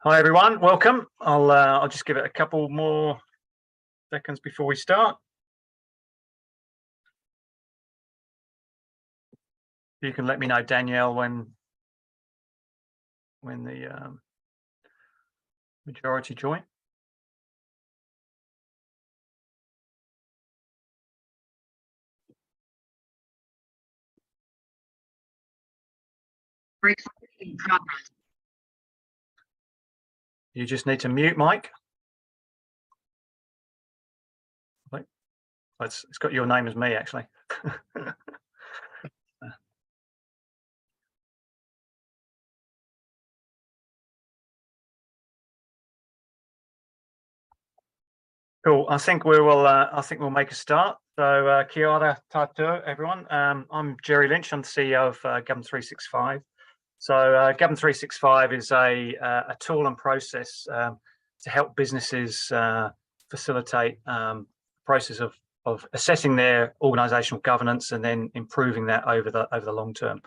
Hi everyone, welcome. I'll just give it a couple more seconds before we start. You can let me know, Danielle, when the majority join. Recording progress. You just need to mute, Mike. Wait. It's got your name as me, actually. Cool. I think we'll make a start. So, kia ora tātou, everyone. I'm Gerry Lynch. I'm the CEO of Government 365. So, Government 365 is a tool and process to help businesses facilitate the process of assessing their organisational governance and then improving that over the long term.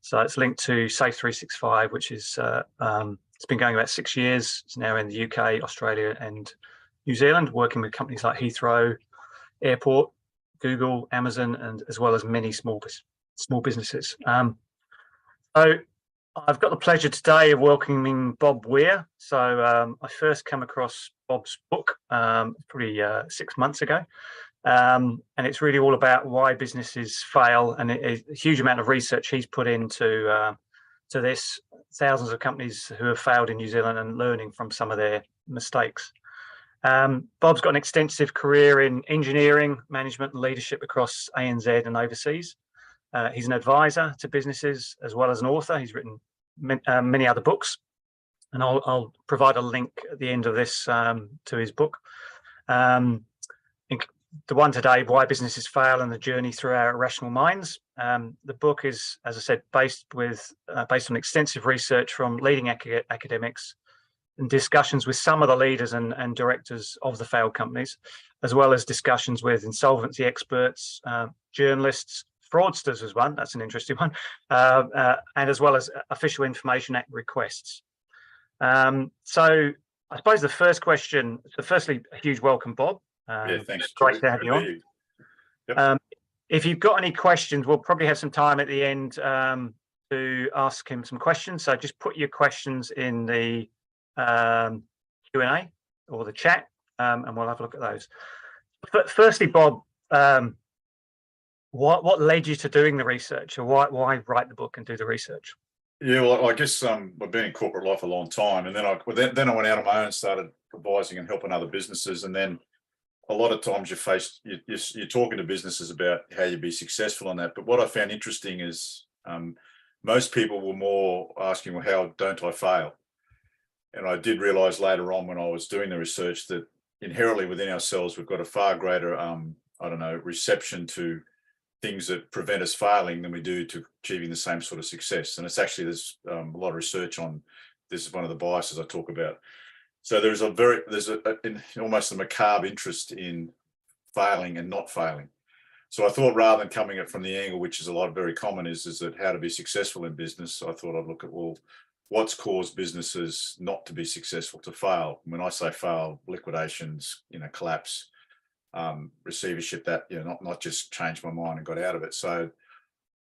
So it's linked to Safe 365, which is it's been going about 6 years. It's now in the UK, Australia, and New Zealand, working with companies like Heathrow Airport, Google, Amazon, and as well as many small businesses. So I've got the pleasure today of welcoming Bob Weir. So I first came across Bob's book probably 6 months ago. And it's really all about why businesses fail, and a huge amount of research he's put into to this. Thousands of companies who have failed in New Zealand and learning from some of their mistakes. Bob's got an extensive career in engineering, management, and leadership across ANZ and overseas. He's an advisor to businesses as well as an author. He's written many other books, and I'll provide a link at the end of this to his book. The one today, Why Businesses Fail and the Journey Through Our Irrational Minds. The book is, as I said, based on extensive research from leading academics and discussions with some of the leaders and directors of the failed companies, as well as discussions with insolvency experts, journalists. Fraudsters was one, that's an interesting one, and as well as Official Information Act requests. So I suppose the first question, so firstly, a huge welcome, Bob. Yeah, thanks. Great to have you on. Yep. If you've got any questions, we'll probably have some time at the end to ask him some questions. So just put your questions in the Q&A or the chat, and we'll have a look at those. But firstly, Bob, what led you to doing the research, or why write the book and do the research? Yeah, well, I guess I've been in corporate life a long time, and then I went out on my own and started advising and helping other businesses. And then a lot of times you're talking to businesses about how you be successful on that. But what I found interesting is most people were more asking, well, how don't I fail? And I did realize later on when I was doing the research that inherently within ourselves, we've got a far greater, reception to things that prevent us failing than we do to achieving the same sort of success. And it's actually, there's a lot of research on this. Is one of the biases I talk about. So there's almost a macabre interest in failing and not failing. So I thought, rather than coming at from the angle, which is very common, is that how to be successful in business, I thought I'd look at, well, what's caused businesses not to be successful, to fail. When I say fail, liquidations, collapse, receivership, that, not just changed my mind and got out of it. So,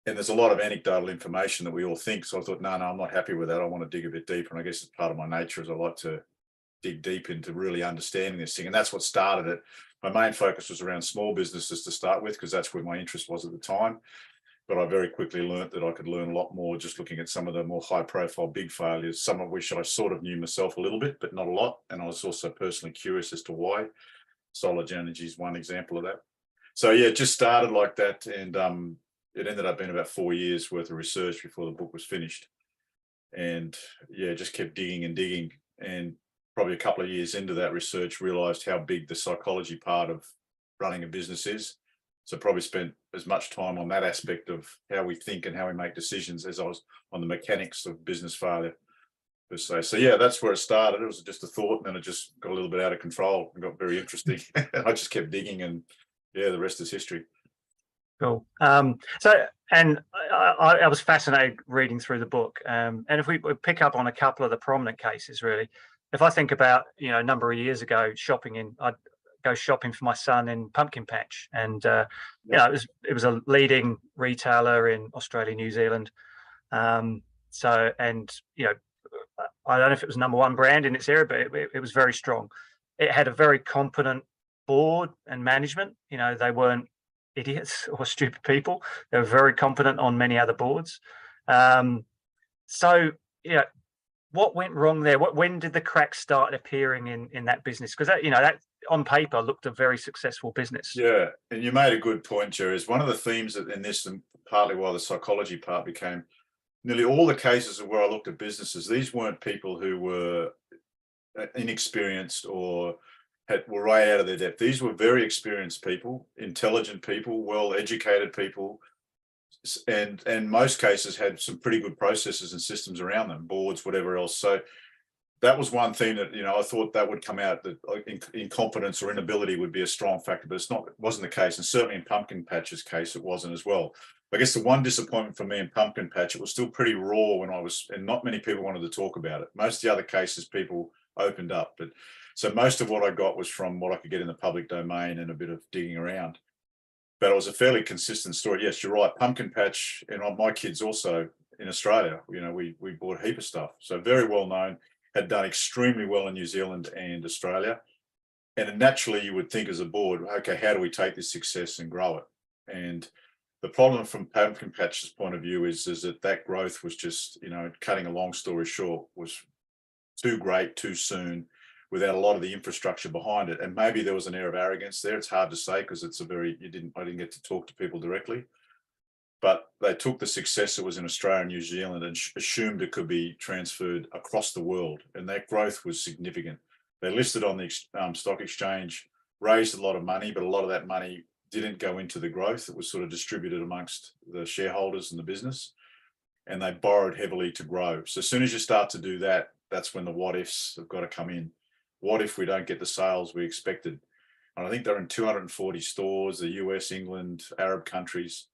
and there's a lot of anecdotal information that we all think. So I thought, no, I'm not happy with that. I want to dig a bit deeper. And I guess it's part of my nature is I like to dig deep into really understanding this thing. And that's what started it. My main focus was around small businesses to start with, because that's where my interest was at the time. But I very quickly learned that I could learn a lot more just looking at some of the more high profile big failures, some of which I sort of knew myself a little bit, but not a lot. And I was also personally curious as to why. Solar Energy is one example of that. So yeah, it just started like that. And it ended up being about 4 years worth of research before the book was finished. And yeah, just kept digging and digging. And probably a couple of years into that research, realized how big the psychology part of running a business is. So probably spent as much time on that aspect of how we think and how we make decisions as I was on the mechanics of business failure per se. So yeah, that's where it started. It was just a thought, and then it just got a little bit out of control and got very interesting. I just kept digging, and yeah, the rest is history. Cool. And I was fascinated reading through the book. And if we pick up on a couple of the prominent cases, really, if I think about, a number of years ago, I'd go shopping for my son in Pumpkin Patch, and it was a leading retailer in Australia, New Zealand. I don't know if it was number one brand in its area, but it was very strong. It had a very competent board and management. They weren't idiots or stupid people. They were very competent on many other boards. What went wrong there? When did the cracks start appearing in that business? Because that on paper looked a very successful business. Yeah, and you made a good point, Gerry. Is one of the themes in this, and partly why the psychology part became nearly all the cases of where I looked at businesses. These weren't people who were inexperienced or were way out of their depth. These were very experienced people, intelligent people, well-educated people, and in most cases had some pretty good processes and systems around them, boards, whatever else. So that was one thing that I thought that would come out, that incompetence or inability would be a strong factor, but it wasn't the case, and certainly in Pumpkin Patch's case, it wasn't as well. I guess the one disappointment for me in Pumpkin Patch, it was still pretty raw and not many people wanted to talk about it. Most of the other cases, people opened up, but so most of what I got was from what I could get in the public domain and a bit of digging around. But it was a fairly consistent story. Yes, you're right. Pumpkin Patch, and my kids also in Australia, we bought a heap of stuff. So very well known, had done extremely well in New Zealand and Australia. And naturally you would think as a board, okay, how do we take this success and grow it? And the problem from Pumpkin Patch's point of view is that growth was just, cutting a long story short, was too great too soon, without a lot of the infrastructure behind it. And maybe there was an air of arrogance there. It's hard to say because I didn't get to talk to people directly, but they took the success that was in Australia and New Zealand and assumed it could be transferred across the world. And that growth was significant. They listed on the stock exchange, raised a lot of money, but a lot of that money didn't go into the growth. It was sort of distributed amongst the shareholders in the business, and they borrowed heavily to grow. So as soon as you start to do that, that's when the what ifs have got to come in. What if we don't get the sales we expected? And I think they're in 240 stores, the US, England, Arab countries.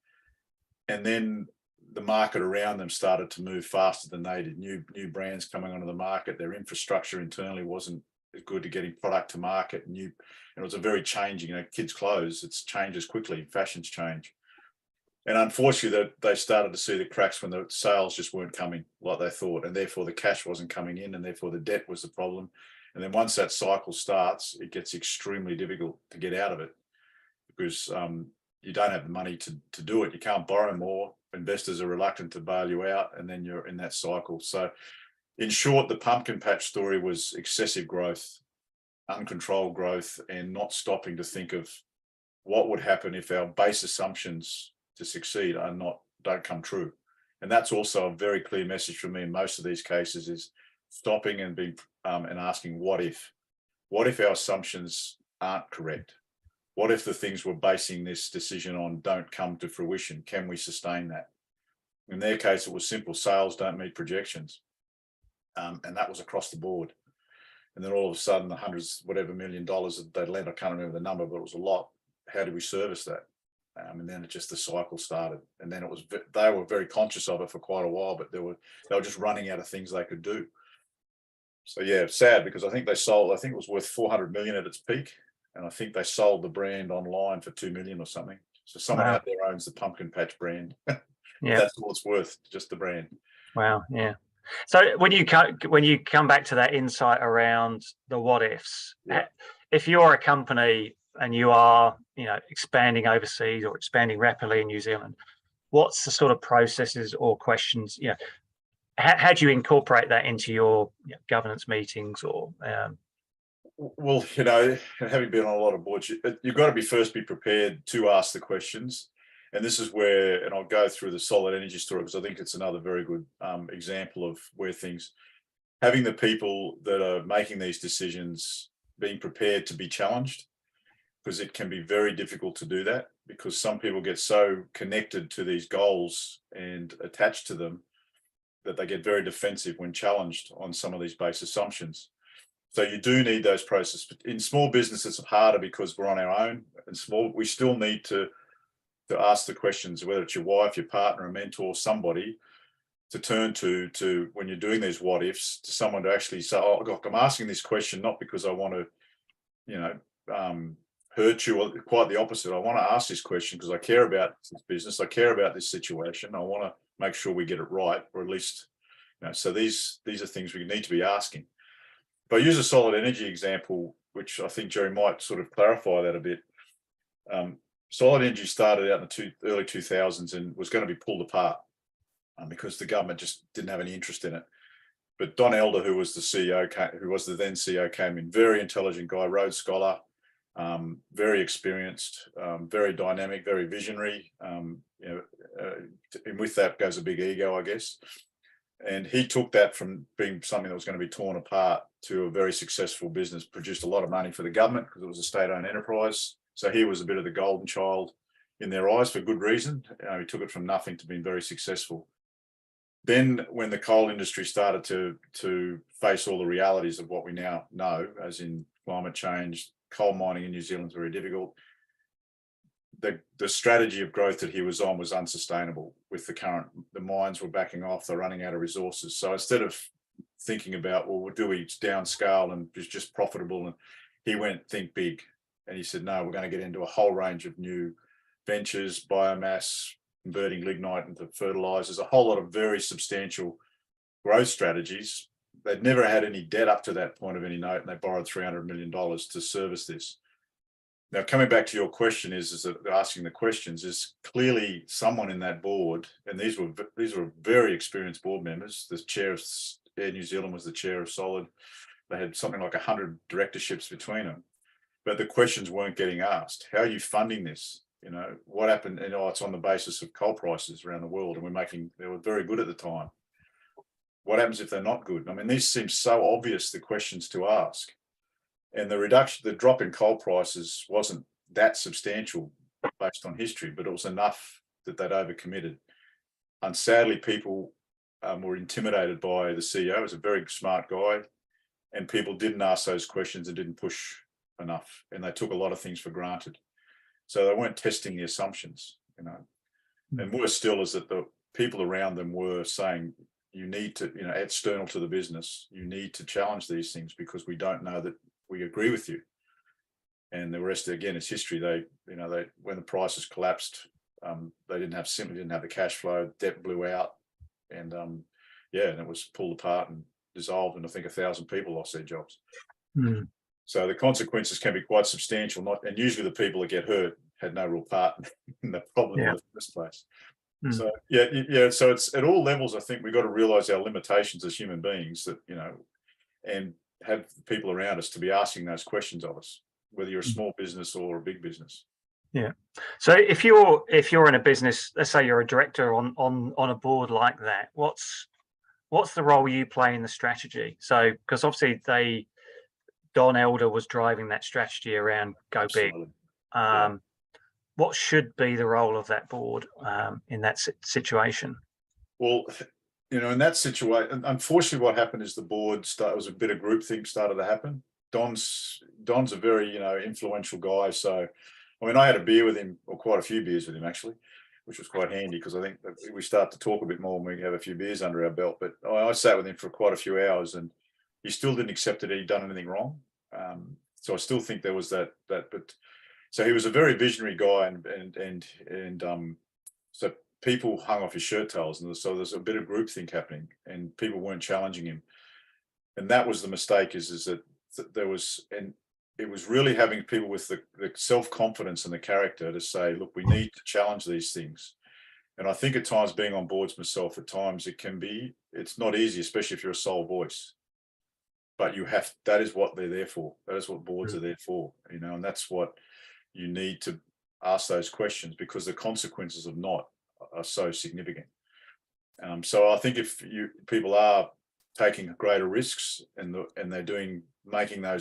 And then the market around them started to move faster than they did. New brands coming onto the market. Their infrastructure internally wasn't as good to getting product to market. And it was a very changing, kids' clothes, it changes quickly, fashions change. And unfortunately, they started to see the cracks when the sales just weren't coming like they thought, and therefore the cash wasn't coming in, and therefore the debt was the problem. And then once that cycle starts, it gets extremely difficult to get out of it, because you don't have the money to do it. You can't borrow more. Investors are reluctant to bail you out, and then you're in that cycle. So in short, the Pumpkin Patch story was excessive growth, uncontrolled growth, and not stopping to think of what would happen if our base assumptions to succeed don't come true. And that's also a very clear message for me in most of these cases, is stopping and and asking what if our assumptions aren't correct? What if the things we're basing this decision on don't come to fruition? Can we sustain that? In their case, it was simple. Sales don't meet projections. And that was across the board. And then all of a sudden, the hundreds, whatever $1 million that they lent, I can't remember the number, but it was a lot. How do we service that? And then the cycle started. And then they were very conscious of it for quite a while, but they were just running out of things they could do. So yeah, sad, because I think it was worth 400 million at its peak. And I think they sold the brand online for 2 million or something. So someone out there owns the Pumpkin Patch brand. Yeah, that's all it's worth, just the brand. Wow. Yeah. So when you come back to that insight around the what ifs, if you're a company and you are expanding overseas or expanding rapidly in New Zealand, what's the sort of processes or questions? How do you incorporate that into your governance meetings or? Well, having been on a lot of boards, you've got to be prepared to ask the questions. And this is where, and I'll go through the Solid Energy story, because I think it's another very good example of where having the people that are making these decisions being prepared to be challenged, because it can be very difficult to do that, because some people get so connected to these goals and attached to them that they get very defensive when challenged on some of these base assumptions. So you do need those processes. In small business, it's harder because we're on our own, and we still need to to ask the questions, whether it's your wife, your partner, a mentor, somebody to turn to when you're doing these what ifs, to someone to actually say, oh, look, I'm asking this question not because I want to, hurt you, or quite the opposite. I want to ask this question because I care about this business. I care about this situation. I want to make sure we get it right, or at least, so these are things we need to be asking. If I use a solid energy example, which I think Gerry might sort of clarify that a bit. Solid energy started out in the early 2000s and was going to be pulled apart because the government just didn't have any interest in it. But Don Elder, who was the CEO, who was the then CEO, came in, very intelligent guy, Rhodes Scholar, very experienced, very dynamic, very visionary. And with that goes a big ego, I guess. And he took that from being something that was going to be torn apart to a very successful business, produced a lot of money for the government because it was a state-owned enterprise. So he was a bit of the golden child in their eyes for good reason. He took it from nothing to being very successful. Then when the coal industry started to face all the realities of what we now know, as in climate change, coal mining in New Zealand is very difficult. The strategy of growth that he was on was unsustainable with the mines were backing off, they're running out of resources. So instead of thinking about, well, do we downscale and it's just profitable, and he went, think big. And he said, no, we're going to get into a whole range of new ventures, biomass, converting lignite into fertilizers, a whole lot of very substantial growth strategies. They'd never had any debt up to that point of any note, and they borrowed $300 million to service this. Now, coming back to your question, is that asking the questions, is clearly someone in that board, and these were very experienced board members. The chair of Air New Zealand was the chair of Solid. They had something like 100 directorships between them, but the questions weren't getting asked. How are you funding this? What happened? It's on the basis of coal prices around the world, and they were very good at the time. What happens if they're not good? I mean, these seem so obvious, the questions to ask. And the drop in coal prices wasn't that substantial based on history, but it was enough that they'd overcommitted. And sadly, people were intimidated by the CEO. He was a very smart guy, and people didn't ask those questions and didn't push enough, and they took a lot of things for granted. So they weren't testing the assumptions, And worse still is that the people around them were saying, you need to, external to the business, you need to challenge these things because we don't know that we agree with you. And the rest, again, is history. They when the prices collapsed, they simply didn't have the cash flow, debt blew out, and and it was pulled apart and dissolved, and I think 1,000 people lost their jobs. Mm. So the consequences can be quite substantial, and usually the people that get hurt had no real part in the problem in the first place. Mm. So so it's at all levels. I think we've got to realise our limitations as human beings, that and have people around us to be asking those questions of us, whether you're a small business or a big business. Yeah. So if you're in a business, let's say you're a director on a board like that, what's the role you play in the strategy? So because obviously Don Elder was driving that strategy around go Absolutely. big. What should be the role of that board in that situation? Well, in that situation, unfortunately, what happened is the board was a bit of groupthink started to happen. Don's a very influential guy, so I mean, I had a beer with him, or quite a few beers with him actually, which was quite handy because I think we start to talk a bit more when we have a few beers under our belt. But I sat with him for quite a few hours, and he still didn't accept that he'd done anything wrong. So I still think there was that. But so he was a very visionary guy, and so people hung off his shirt tails, and so there's a bit of groupthink happening, and people weren't challenging him, and that was the mistake. Is that there was, and it was really having people with the self-confidence and the character to say, look, we need to challenge these things. And I think at times, being on boards myself, at times it's not easy, especially if you're a sole voice. But that is what they're there for. That is what boards are there for, and that's what you need to ask those questions, because the consequences of not are so significant. So I think if people are taking greater risks and they're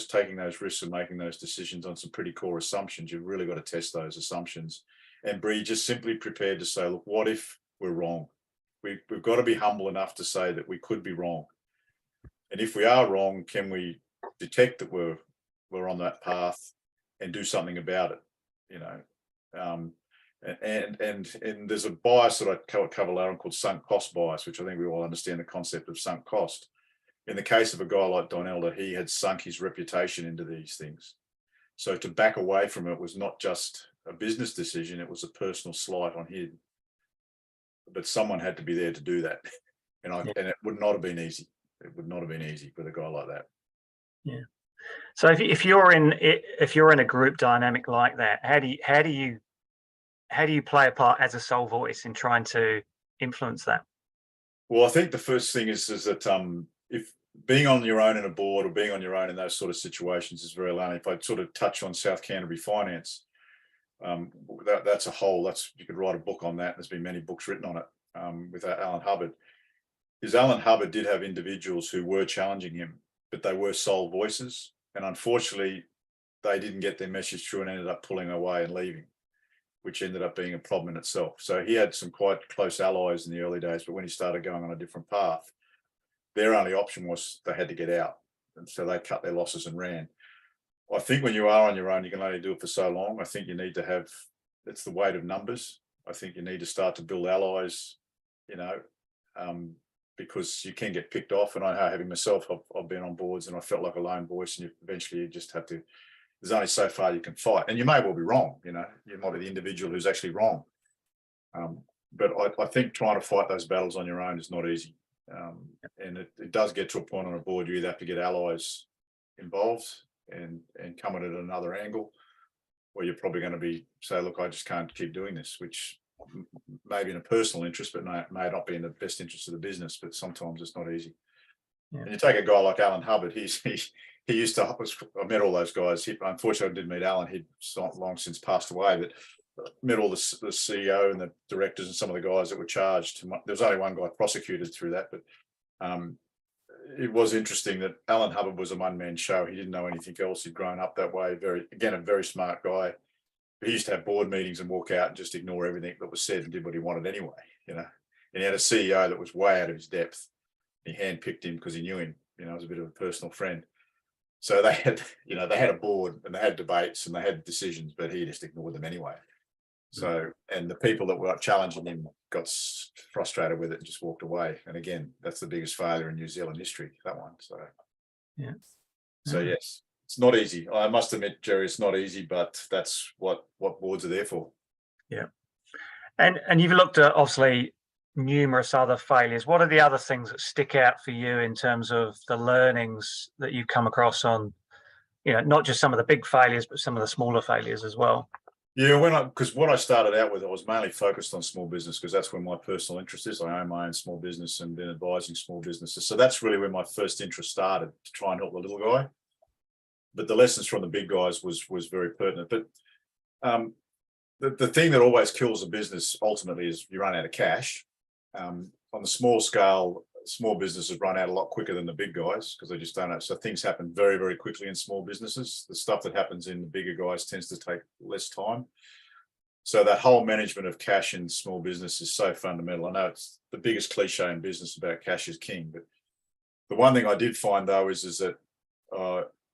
taking those risks and making those decisions on some pretty core assumptions, you've really got to test those assumptions and be just simply prepared to say, look, what if we're wrong? We've got to be humble enough to say that we could be wrong. And if we are wrong, can we detect that we're on that path and do something about it? And there's a bias that I cover later on called sunk cost bias, which I think we all understand the concept of sunk cost. In the case of a guy like Don Elder, he had sunk his reputation into these things. So to back away from it was not just a business decision, it was a personal slight on him. But someone had to be there to do that. And it would not have been easy. It would not have been easy with a guy like that. Yeah. So if you're in a group dynamic like that, how do you play a part as a sole voice in trying to influence that? Well, I think the first thing is that if being on your own in a board or being on your own in those sort of situations is very lonely. If I sort of touch on South Canterbury Finance, that's a whole. You could write a book on that. There's been many books written on it with Alan Hubbard. Because Alan Hubbard did have individuals who were challenging him, but they were sole voices, and unfortunately, they didn't get their message through and ended up pulling away and leaving, which ended up being a problem in itself. So he had some quite close allies in the early days, but when he started going on a different path, their only option was they had to get out, and so they cut their losses and ran. I think when you are on your own, you can only do it for so long. I think you need to have, it's the weight of numbers. I think you need to start to build allies, because you can get picked off. And I know, having myself, I've been on boards and I felt like a lone voice, and eventually you just have to, there's only so far you can fight, and you may well be wrong. You might be the individual who's actually wrong. But I think trying to fight those battles on your own is not easy. And it does get to a point on a board, you either have to get allies involved and come at it at another angle, or you're probably going to say, look, I just can't keep doing this, which maybe in a personal interest, but may not be in the best interest of the business. But sometimes it's not easy. Yeah. And you take a guy like Alan Hubbard, he used to, I met all those guys. Unfortunately, I didn't meet Alan. He'd long since passed away, but met all the CEO and the directors and some of the guys that were charged. There was only one guy prosecuted through that, but it was interesting that Alan Hubbard was a one-man show. He didn't know anything else. He'd grown up that way. A very smart guy. He used to have board meetings and walk out and just ignore everything that was said and did what he wanted anyway, And he had a CEO that was way out of his depth. He handpicked him because he knew him, it was a bit of a personal friend. So they had, they had a board and they had debates and they had decisions, but he just ignored them anyway. So, and the people that were challenging him got frustrated with it and just walked away. And again, that's the biggest failure in New Zealand history, that one. So, yeah. So yes. It's not easy. I must admit, Gerry, it's not easy, but that's what boards are there for. Yeah. And you've looked at, obviously, numerous other failures. What are the other things that stick out for you in terms of the learnings that you've come across on, not just some of the big failures, but some of the smaller failures as well? Yeah, because what I started out with, I was mainly focused on small business because that's where my personal interest is. I own my own small business and been advising small businesses. So that's really where my first interest started, to try and help the little guy. But the lessons from the big guys was very pertinent. But the thing that always kills a business ultimately is you run out of cash. On the small scale, small businesses run out a lot quicker than the big guys because they just don't know. So things happen very, very quickly in small businesses. The stuff that happens in the bigger guys tends to take less time. So that whole management of cash in small business is so fundamental. I know it's the biggest cliche in business about cash is king, but the one thing I did find though is that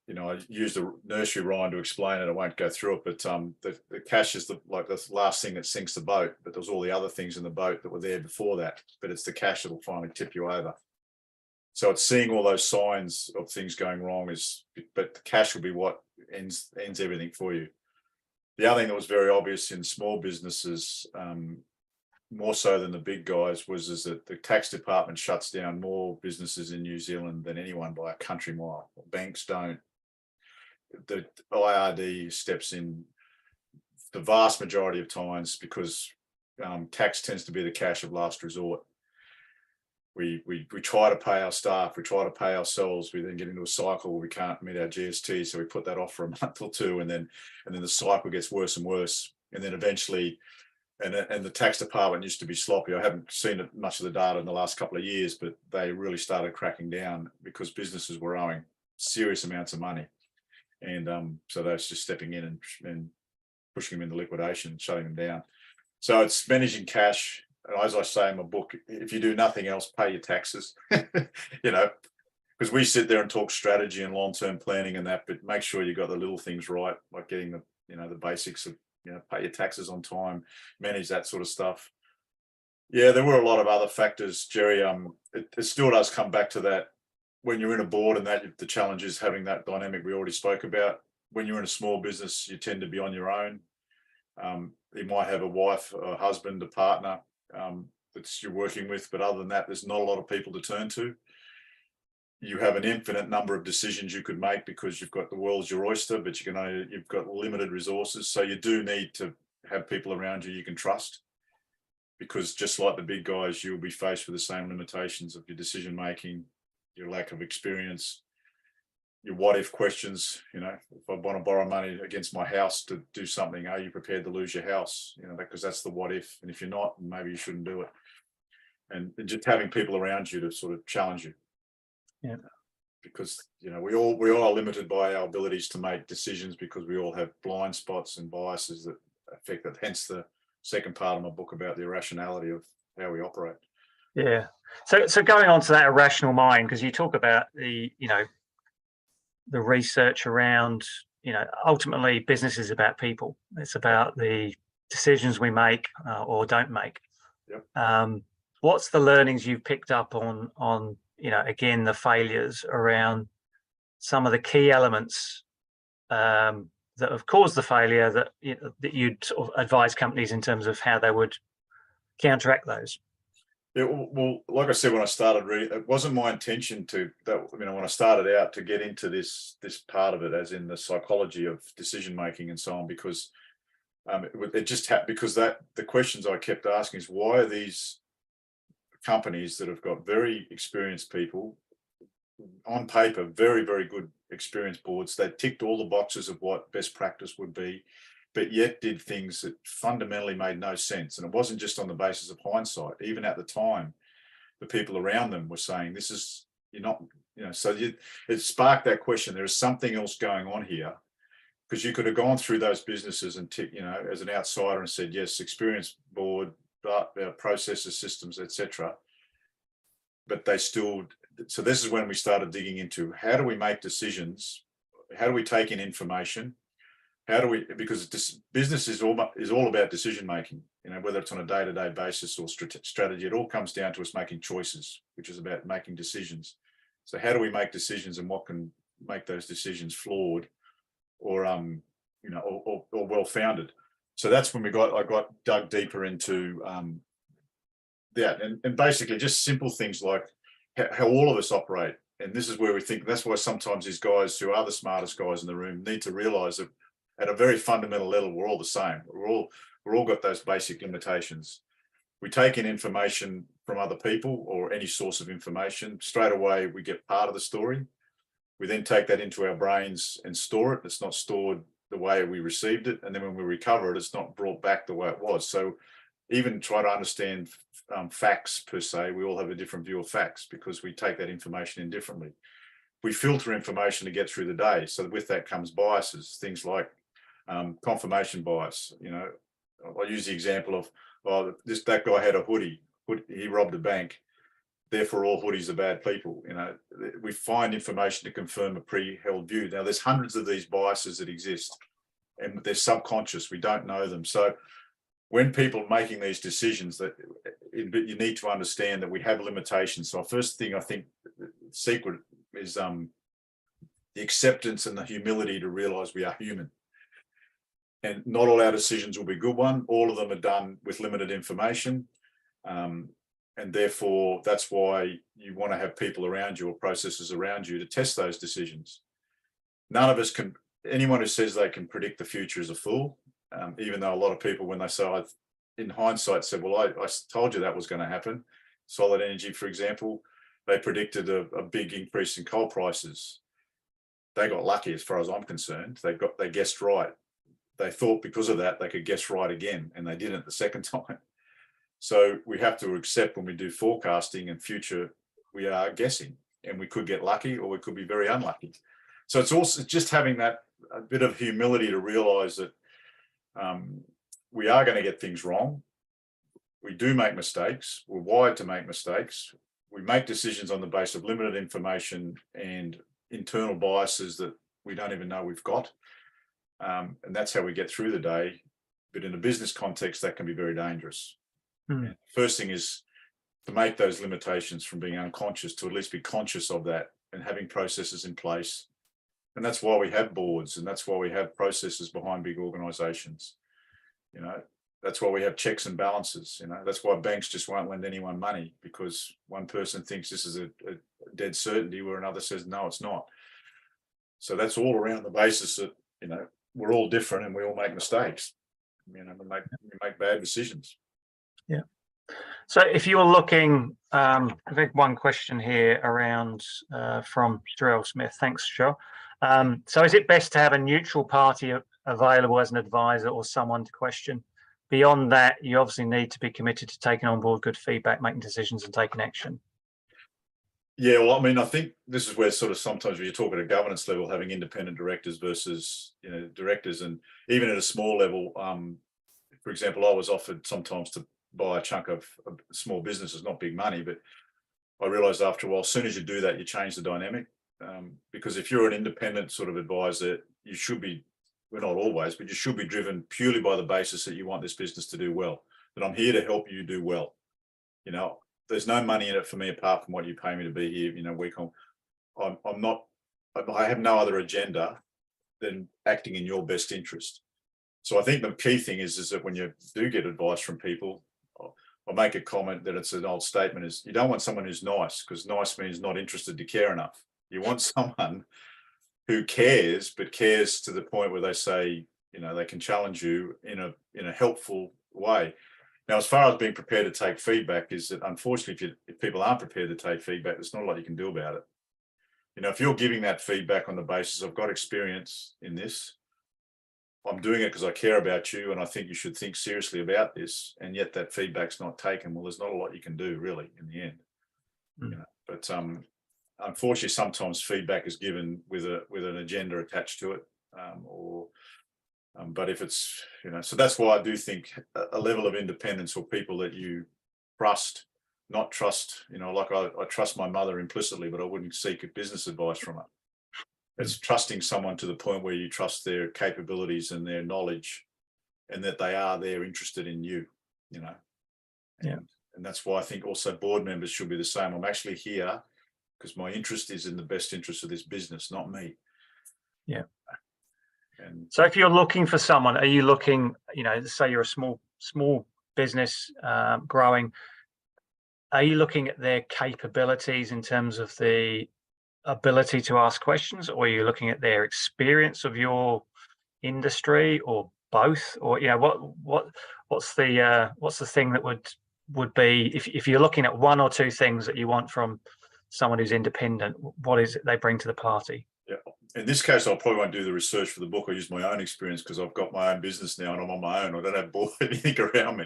I used a nursery rhyme to explain it. I won't go through it, but the cash is the last thing that sinks the boat. But there's all the other things in the boat that were there before that. But it's the cash that will finally tip you over. So it's seeing all those signs of things going wrong but the cash will be what ends everything for you. The other thing that was very obvious in small businesses, more so than the big guys, is that the tax department shuts down more businesses in New Zealand than anyone by a country mile. Banks don't. The IRD steps in the vast majority of times because tax tends to be the cash of last resort. We try to pay our staff, we try to pay ourselves, we then get into a cycle where we can't meet our GST, so we put that off for a month or two, and then the cycle gets worse and worse, and then eventually, and the tax department used to be sloppy. I haven't seen much of the data in the last couple of years, but they really started cracking down because businesses were owing serious amounts of money. And so that's just stepping in and pushing them into liquidation, shutting them down. So it's managing cash. And as I say in my book, if you do nothing else, pay your taxes, because we sit there and talk strategy and long-term planning and that, but make sure you got the little things right, like getting the basics of pay your taxes on time, manage that sort of stuff. Yeah, there were a lot of other factors, Gerry. It still does come back to that. When you're in a board, and that the challenge is having that dynamic we already spoke about. When you're in a small business, you tend to be on your own. You might have a wife, a husband, a partner that you're working with, but other than that, there's not a lot of people to turn to. You have an infinite number of decisions you could make because you've got the world's your oyster, but you've got limited resources. So you do need to have people around you can trust, because just like the big guys, you'll be faced with the same limitations of your decision making, your lack of experience, your what if questions. If I want to borrow money against my house to do something, are you prepared to lose your house? Because that's the what if. And if you're not, maybe you shouldn't do it. And just having people around you to sort of challenge you. Yeah. Because we all are limited by our abilities to make decisions, because we all have blind spots and biases that affect that. Hence the second part of my book about the irrationality of how we operate. Yeah. So going on to that irrational mind, because you talk about the research around, ultimately business is about people. It's about the decisions we make or don't make. Yep. What's the learnings you've picked up on again, the failures around some of the key elements that have caused the failure that you'd sort of advise companies in terms of how they would counteract those? Yeah, well, like I said, when I started reading, it wasn't my intention when I started out to get into this part of it, as in the psychology of decision making and so on, because it just happened. Because the questions I kept asking is, why are these companies that have got very experienced people on paper, very, very good experienced boards, they ticked all the boxes of what best practice would be, but yet did things that fundamentally made no sense. And it wasn't just on the basis of hindsight. Even at the time, the people around them were saying, this is, it sparked that question. There is something else going on here, because you could have gone through those businesses and as an outsider and said, yes, experienced board, but processes, systems, etc. But they still, so this is when we started digging into, how do we make decisions? How do we take in information? Because this business is all about decision making, whether it's on a day-to-day basis or strategy, it all comes down to us making choices, which is about making decisions. So how do we make decisions, and what can make those decisions flawed or well-founded? So that's when I got dug deeper into that, and basically just simple things like how all of us operate. And this is where we think, that's why sometimes these guys who are the smartest guys in the room need to realize that at a very fundamental level, we're all the same. We're all got those basic limitations. We take in information from other people or any source of information. Straight away, we get part of the story. We then take that into our brains and store it. It's not stored the way we received it. And then when we recover it, it's not brought back the way it was. So even try to understand facts per se, we all have a different view of facts because we take that information in differently. We filter information to get through the day. So with that comes biases, things like confirmation bias. I use the example of, that guy had a hoodie, he robbed a bank, therefore all hoodies are bad people. We find information to confirm a pre-held view. Now there's hundreds of these biases that exist, and they're subconscious, we don't know them. So when people are making these decisions, you need to understand that we have limitations. So first thing, I think the secret is the acceptance and the humility to realize we are human. And not all our decisions will be good ones. All of them are done with limited information. And therefore, that's why you want to have people around you or processes around you to test those decisions. None of us can, anyone who says they can predict the future is a fool. Even though a lot of people, when they say, in hindsight, said, well, I told you that was going to happen. Solid Energy, for example, they predicted a big increase in coal prices. They got lucky as far as I'm concerned. They guessed right. They thought because of that, they could guess right again, and they didn't the second time. So we have to accept when we do forecasting and future, we are guessing, and we could get lucky or we could be very unlucky. So it's also just having that a bit of humility to realize that we are going to get things wrong. We do make mistakes. We're wired to make mistakes. We make decisions on the basis of limited information and internal biases that we don't even know we've got. And that's how we get through the day. but in a business context, that can be very dangerous. Mm. First thing is to make those limitations from being unconscious to at least be conscious of that and having processes in place. And that's why we have boards, and that's why we have processes behind big organizations. You know, that's why we have checks and balances. You know, that's why banks just won't lend anyone money, because one person thinks this is a dead certainty where another says, no, it's not. So that's all around the basis that, you know, we're all different and we all make mistakes. You know, we make bad decisions. Yeah. So if you're looking, I think one question here around from Jarrell Smith. Thanks, Joe. So is it best to have a neutral party available as an advisor or someone to question? Beyond that, you obviously need to be committed to taking on board good feedback, making decisions and taking action. Yeah, well, I mean, I think this is where sort of sometimes when you talk at a governance level, having independent directors versus, you know, directors, and even at a small level, for example, I was offered sometimes to buy a chunk of small businesses, not big money, but I realized after a while, as soon as you do that, you change the dynamic. Because if you're an independent sort of advisor, you should be, well, not always, but you should be driven purely by the basis that you want this business to do well, that I'm here to help you do well. You know, there's no money in it for me apart from what you pay me to be here, you know, week on. I have no other agenda than acting in your best interest. So I think the key thing is that when you do get advice from people, I'll make a comment that it's an old statement, is you don't want someone who's nice, because nice means not interested to care enough. You want someone who cares, but cares to the point where they say, you know, they can challenge you in a helpful way. Now, as far as being prepared to take feedback, is that unfortunately, if people aren't prepared to take feedback, there's not a lot you can do about it. You know, if you're giving that feedback on the basis I've got experience in this, I'm doing it because I care about you and I think you should think seriously about this, and yet that feedback's not taken, well, there's not a lot you can do really in the end. You know, but unfortunately, sometimes feedback is given with an agenda attached to it, but if it's, you know, so that's why I do think a level of independence, or people that you trust, not trust, you know, like I trust my mother implicitly, but I wouldn't seek a business advice from her. It's trusting someone to the point where you trust their capabilities and their knowledge, and that they are there interested in you, you know. Yeah. And that's why I think also board members should be the same. I'm actually here because my interest is in the best interest of this business, not me. Yeah. And so if you're looking for someone, are you looking, you know, say you're a small business growing, are you looking at their capabilities in terms of the ability to ask questions, or are you looking at their experience of your industry, or both? Or, you know, what's the thing that would be, if you're looking at one or two things that you want from someone who's independent, what is it they bring to the party? yeah, in this case, I probably won't do the research for the book. I use my own experience because I've got my own business now and I'm on my own. I don't have anything around me.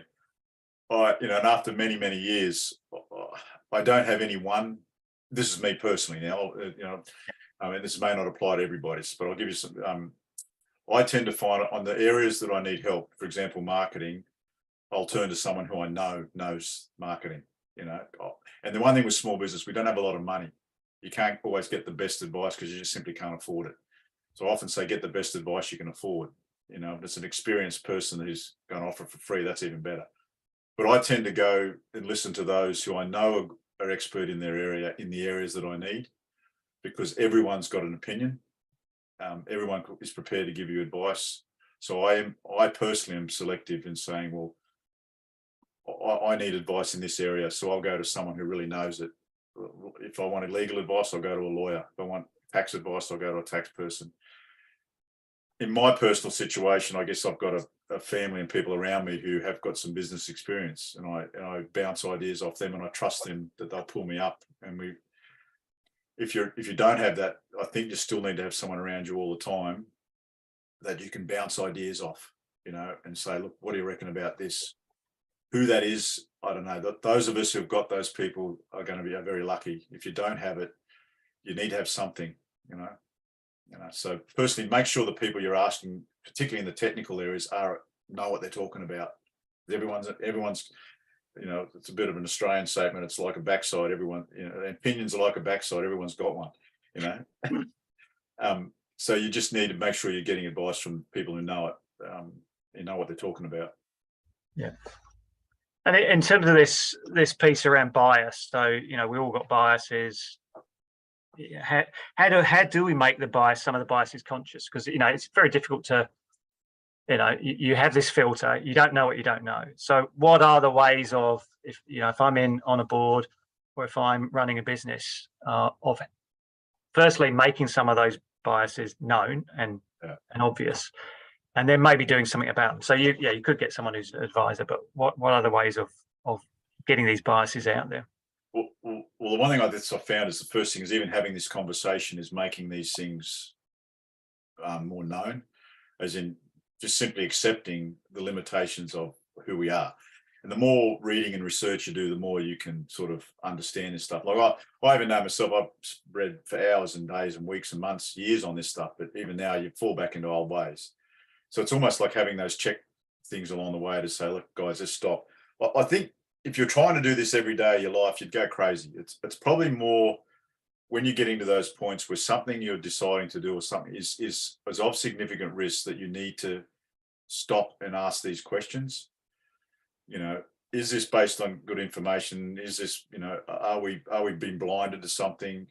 You know, and after many, many years, I don't have any one. This is me personally now. You know, I mean, this may not apply to everybody, but I'll give you some. I tend to find on the areas that I need help, for example, marketing, I'll turn to someone who I know knows marketing. You know, and the one thing with small business, we don't have a lot of money. You can't always get the best advice because you just simply can't afford it. So I often say, get the best advice you can afford. You know, if it's an experienced person who's going to offer it for free, that's even better. But I tend to go and listen to those who I know are expert in their area, in the areas that I need, because everyone's got an opinion. Everyone is prepared to give you advice. So I personally am selective in saying, well, I need advice in this area, so I'll go to someone who really knows it. If I wanted legal advice, I'll go to a lawyer. If I want tax advice, I'll go to a tax person. In my personal situation, I guess I've got a family and people around me who have got some business experience, and I bounce ideas off them, and I trust them that they'll pull me up. And if you don't have that, I think you still need to have someone around you all the time that you can bounce ideas off, you know, and say, look, what do you reckon about this? Who that is, I don't know. Those of us who've got those people are going to be very lucky. If you don't have it, you need to have something, you know. So personally, make sure the people you're asking, particularly in the technical areas, know what they're talking about. Everyone's, you know, it's a bit of an Australian statement. It's like a backside. Everyone, you know, opinions are like a backside. Everyone's got one, you know. So you just need to make sure you're getting advice from people who know it. you know what they're talking about. Yeah. And in terms of this piece around bias, so we all got biases. How do we make some of the biases conscious? Because it's very difficult to, you have this filter, you don't know what you don't know. So what are the ways of, if I'm on a board or if I'm running a business, of firstly making some of those biases known and obvious, and then maybe doing something about them. So you could get someone who's an advisor, but what are the ways of getting these biases out there? Well, the one thing I found is the first thing is even having this conversation is making these things more known, as in just simply accepting the limitations of who we are. And the more reading and research you do, the more you can sort of understand this stuff. Like I even know myself, I've read for hours and days and weeks and months, years on this stuff, but even now you fall back into old ways. So it's almost like having those check things along the way to say, look, guys, let's stop. I think if you're trying to do this every day of your life, you'd go crazy. It's probably more when you're getting to those points where something you're deciding to do or something is of significant risk that you need to stop and ask these questions. Is this based on good information? Is this, are we being blinded to something?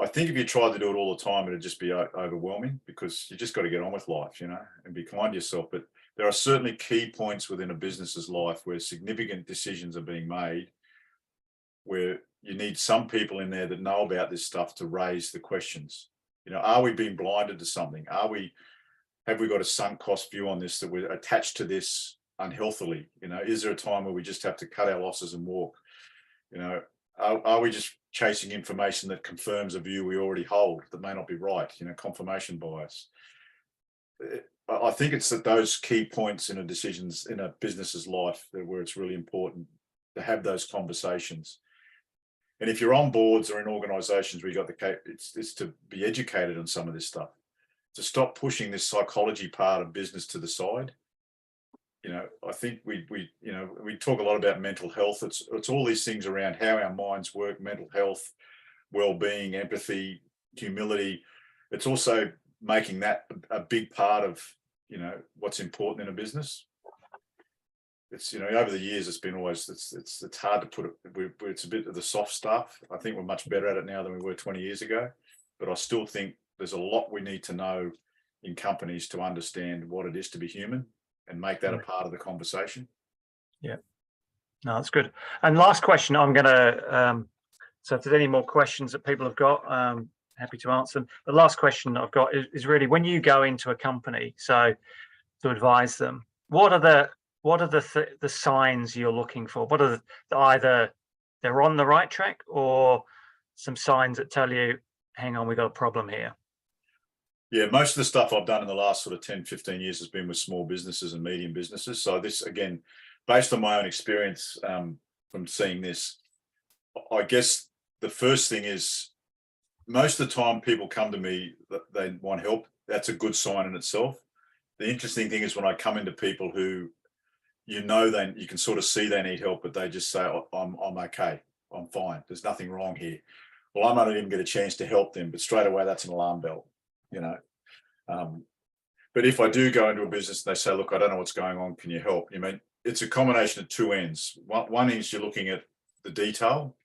I think if you tried to do it all the time, it'd just be overwhelming, because you just got to get on with life, and be kind to yourself. But there are certainly key points within a business's life where significant decisions are being made, where you need some people in there that know about this stuff to raise the questions. Are we being blinded to something? Have we got a sunk cost view on this, that we're attached to this unhealthily? Is there a time where we just have to cut our losses and walk? Are we just chasing information that confirms a view we already hold that may not be right? Confirmation bias. I think it's at those key points in a business's life where it's really important to have those conversations. And if you're on boards or in organizations where you got it's to be educated on some of this stuff, to stop pushing this psychology part of business to the side. I think we talk a lot about mental health. It's all these things around how our minds work: mental health, well-being, empathy, humility. It's also making that a big part of what's important in a business. It's over the years it's been always it's hard to put it. It's a bit of the soft stuff. I think we're much better at it now than we were 20 years ago, but I still think there's a lot we need to know in companies to understand what it is to be human and make that a part of the conversation. Yeah. No, that's good. And last question, I'm going to, so if there's any more questions that people have got, happy to answer them. The last question I've got is really, when you go into a company, so to advise them, what are the signs you're looking for? What are either they're on the right track, or some signs that tell you, hang on, we've got a problem here? Yeah, most of the stuff I've done in the last sort of 10, 15 years has been with small businesses and medium businesses. So this, again, based on my own experience from seeing this, I guess the first thing is, most of the time people come to me that they want help. That's a good sign in itself. The interesting thing is when I come into people who, then you can sort of see they need help, but they just say, oh, I'm okay, I'm fine, there's nothing wrong here. Well, I might not even get a chance to help them, but straight away that's an alarm bell. But if I do go into a business and they say, look, I don't know what's going on, can you help? It's a combination of two ends. One is you're looking at the detail.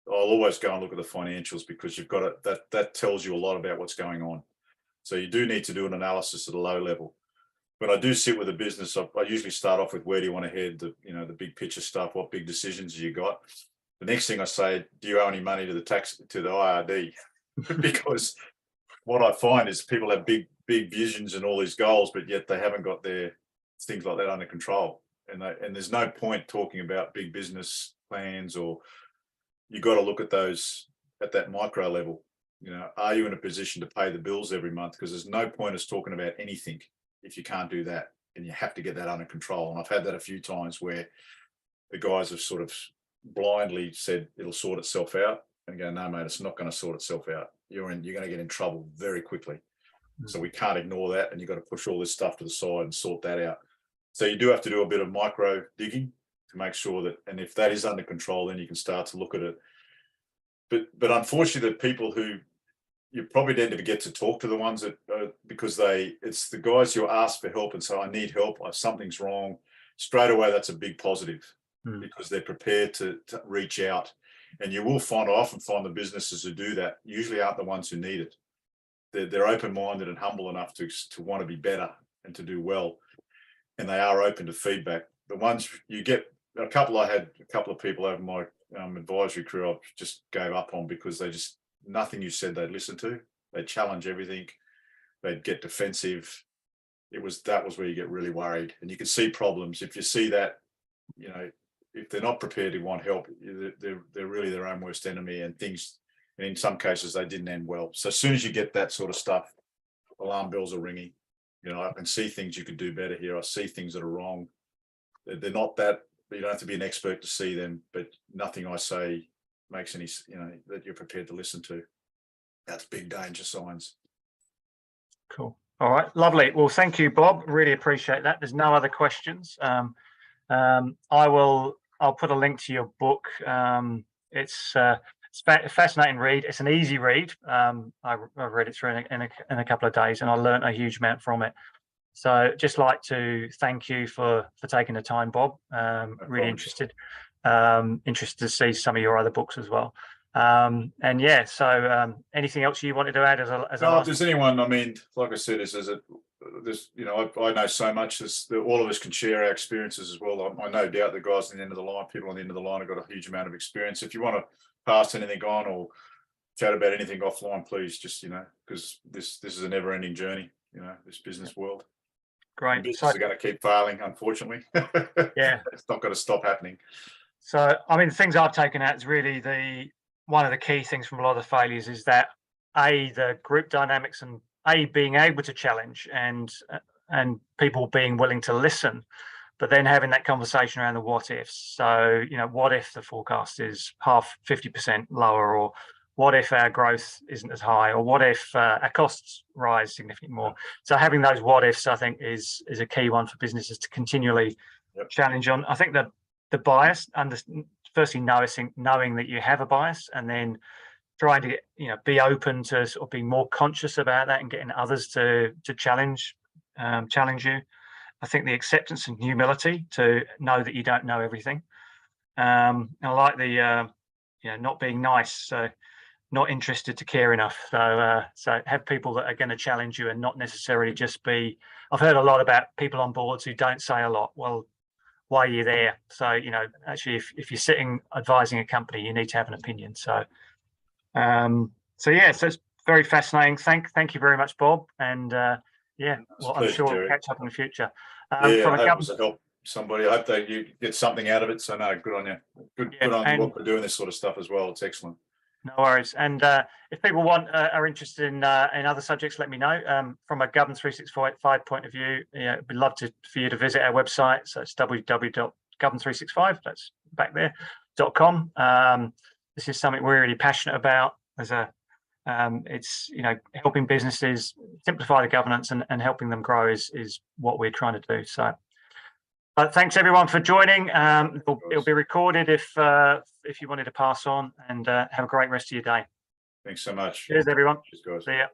I'll always go and look at the financials, because you've got it, that tells you a lot about what's going on. So you do need to do an analysis at a low level. When I do sit with a business, I usually start off with, where do you want to head? The big picture stuff. What big decisions have you got? The next thing I say, do you owe any money to the IRD? Because what I find is people have big visions and all these goals, but yet they haven't got their things like that under control. And there's no point talking about big business plans, or you got to look at those at that micro level. Are you in a position to pay the bills every month? Because there's no point us talking about anything if you can't do that, and you have to get that under control. And I've had that a few times where the guys have sort of blindly said it'll sort itself out, and go, no, mate, it's not going to sort itself out. You're going to get in trouble very quickly. So we can't ignore that, and you've got to push all this stuff to the side and sort that out. So you do have to do a bit of micro digging to make sure that, and if that is under control, then you can start to look at it. But unfortunately, the people who you probably need to get to talk to, the ones that because it's the guys who ask for help and say, I need help, something's wrong. Straight away, that's a big positive because they're prepared to reach out. And you will often find the businesses who do that usually aren't the ones who need it. They're open-minded and humble enough to want to be better and to do well. And they are open to feedback. The ones you get, I had a couple of people over my advisory career I just gave up on because nothing you said they'd listen to. They'd challenge everything. They'd get defensive. That was where you get really worried. And you can see problems. If you see that, if they're not prepared to want help, they're really their own worst enemy, and in some cases they didn't end well. So as soon as you get that sort of stuff, alarm bells are ringing. I can see things you could do better here. I see things that are wrong. They're not that, you don't have to be an expert to see them, but nothing I say makes any, that you're prepared to listen to. That's big danger signs. Cool. All right, lovely. Well, thank you, Bob. Really appreciate that. There's no other questions. I'll put a link to your book. It's a fascinating read. It's an easy read. I read it through in a couple of days, and I learned a huge amount from it. So just like to thank you for taking the time, Bob. Really interested to see some of your other books as well. And yeah, so anything else you wanted to add as a if there's anyone, like I said, I know so much. All of us can share our experiences as well. I no doubt the guys on the end of the line, people on the end of the line have got a huge amount of experience. If you want to pass anything on or chat about anything offline, please just, because this is a never ending journey, this business world. Great. Businesses are going to keep failing, unfortunately. Yeah. It's not going to stop happening. So, the things I've taken out is really one of the key things from a lot of the failures is that the group dynamics and being able to challenge and people being willing to listen, but then having that conversation around the what ifs. So, what if the forecast is 50% lower, or what if our growth isn't as high, or what if our costs rise significantly more? So having those what ifs, I think, is a key one for businesses to continually challenge on. I think that the bias, firstly knowing that you have a bias, and then trying to be open to sort of being more conscious about that and getting others to challenge you. I think the acceptance and humility to know that you don't know everything. I like the not being nice, so not interested to care enough. So have people that are going to challenge you and not necessarily just be. I've heard a lot about people on boards who don't say a lot. Well, why are you there? So actually, if you're sitting advising a company, you need to have an opinion. So so it's very fascinating. Thank you very much, Bob. And I'm sure we'll catch up in the future. I hope it was a help somebody. I hope that you get something out of it. So no, good on you. Good on you for doing this sort of stuff as well. It's excellent. No worries. And if people are interested in other subjects, let me know. From a Governance 365 point of view, we'd love for you to visit our website. So it's www.governance365. That's back there .com. This is something we're really passionate about. It's helping businesses simplify the governance and helping them grow is what we're trying to do. So. Thanks everyone for joining. It'll be recorded if you wanted to pass on, and have a great rest of your day. Thanks so much. Cheers everyone. Cheers, guys. See ya.